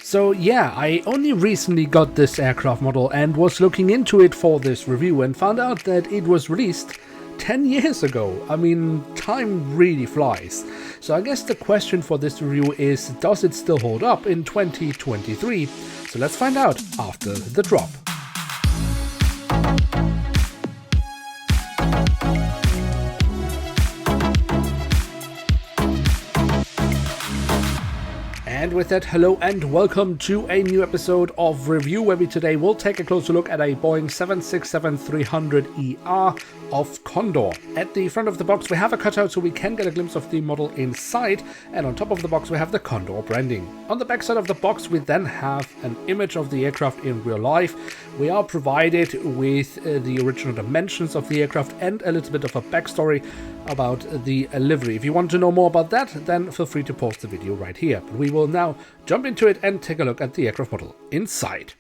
So yeah, I only recently got this aircraft model and was looking into it for this review and found out that it was released 10 years ago. I mean, time really flies. So I guess the question for this review is, does it still hold up in 2023? So let's find out after the drop. And with that, hello and welcome to a new episode of Review, where we today will take a closer look at a Boeing 767-300ER of Condor. At the front of the box we have a cutout so we can get a glimpse of the model inside, and on top of the box we have the Condor branding. On the back side of the box we then have an image of the aircraft in real life. We are provided with the original dimensions of the aircraft and a little bit of a backstory about the livery. If you want to know more about that, then feel free to pause the video right here. But we will now jump into it and take a look at the aircraft model inside.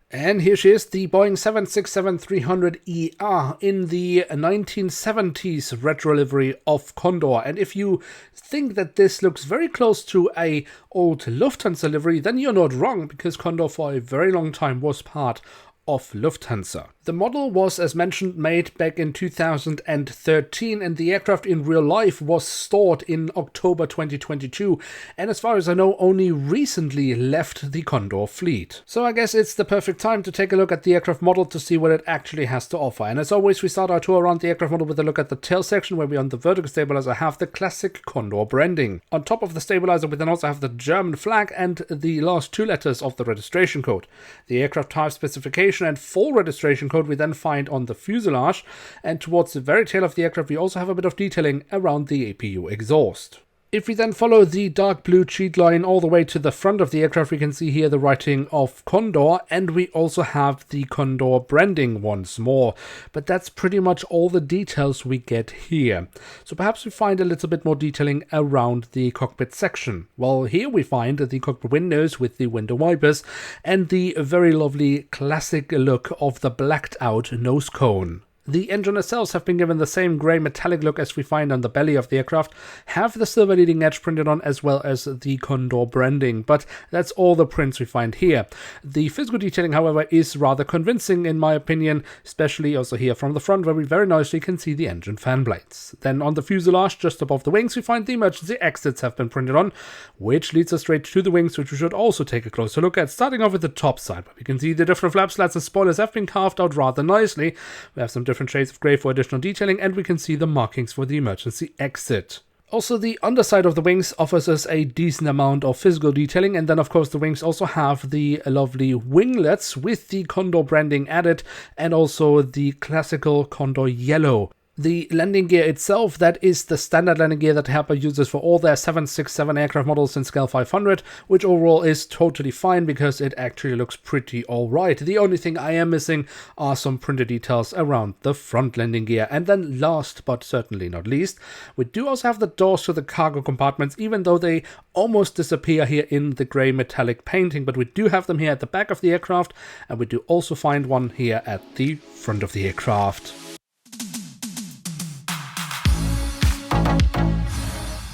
And here she is, the Boeing 767-300ER in the 1970s retro livery of Condor. And if you think that this looks very close to a old Lufthansa livery, then you're not wrong, because Condor for a very long time was part of Lufthansa. The model was, as mentioned, made back in 2013, and the aircraft in real life was stored in October 2022, and as far as I know, only recently left the Condor fleet. So I guess it's the perfect time to take a look at the aircraft model to see what it actually has to offer. And as always, we start our tour around the aircraft model with a look at the tail section, where we on the vertical stabilizer have the classic Condor branding. On top of the stabilizer, we then also have the German flag and the last two letters of the registration code. The aircraft type specification and full registration code we then find on the fuselage, and towards the very tail of the aircraft we also have a bit of detailing around the APU exhaust. If we then follow the dark blue cheat line all the way to the front of the aircraft, we can see here the writing of Condor, and we also have the Condor branding once more. But that's pretty much all the details we get here. So perhaps we find a little bit more detailing around the cockpit section. Well, here we find the cockpit windows with the window wipers and the very lovely classic look of the blacked out nose cone. The engine itself have been given the same grey metallic look as we find on the belly of the aircraft, have the silver leading edge printed on as well as the Condor branding, but that's all the prints we find here. The physical detailing, however, is rather convincing in my opinion, especially also here from the front, where we very nicely can see the engine fan blades. Then on the fuselage, just above the wings, we find the emergency exits have been printed on, which leads us straight to the wings, which we should also take a closer look at, starting off with the top side, where we can see the different flap slats and spoilers have been carved out rather nicely. We have some different shades of grey for additional detailing, and we can see the markings for the emergency exit. Also, the underside of the wings offers us a decent amount of physical detailing, and then of course the wings also have the lovely winglets with the Condor branding added, and also the classical Condor yellow. The landing gear itself, that is the standard landing gear that Herpa uses for all their 767 aircraft models in scale 500, which overall is totally fine because it actually looks pretty alright. The only thing I am missing are some printed details around the front landing gear. And then last but certainly not least, we do also have the doors to the cargo compartments, even though they almost disappear here in the grey metallic painting, but we do have them here at the back of the aircraft, and we do also find one here at the front of the aircraft.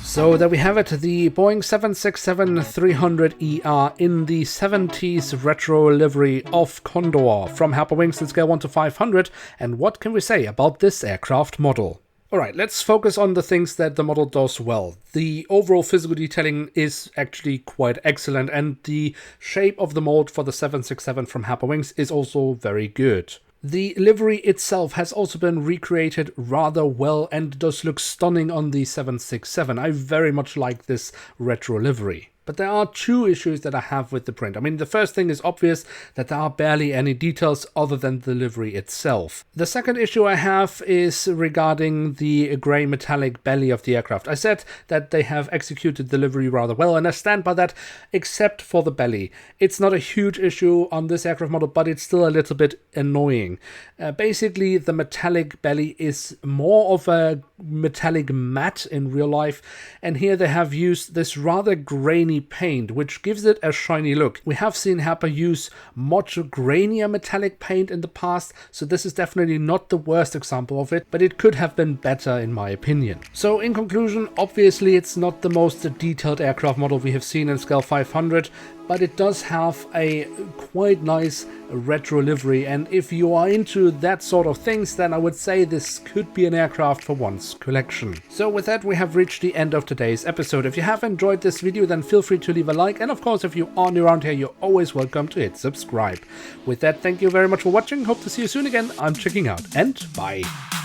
So there we have it, the Boeing 767-300ER in the 70s retro livery of Condor from Herpa Wings in scale 1 to 500. And what can we say about this aircraft model? Alright, let's focus on the things that the model does well. The overall physical detailing is actually quite excellent, and the shape of the mold for the 767 from Herpa Wings is also very good. The livery itself has also been recreated rather well and does look stunning on the 767. I very much like this retro livery. But there are two issues that I have with the print. I mean, the first thing is obvious, that there are barely any details other than the livery itself. The second issue I have is regarding the grey metallic belly of the aircraft. I said that they have executed the livery rather well, and I stand by that, except for the belly. It's not a huge issue on this aircraft model, but it's still a little bit annoying. Basically, the metallic belly is more of a metallic matte in real life, and here they have used this rather grainy shiny paint, which gives it a shiny look. We have seen Herpa use much grainier metallic paint in the past, so this is definitely not the worst example of it, but it could have been better in my opinion. So in conclusion, obviously it's not the most detailed aircraft model we have seen in Scale 500, but it does have a quite nice retro livery, and if you are into that sort of things, then I would say this could be an aircraft for one's collection. So with that, we have reached the end of today's episode. If you have enjoyed this video, then feel free to leave a like, and of course, if you are new around here, you're always welcome to hit subscribe. With that, thank you very much for watching, hope to see you soon again. I'm checking out, and bye.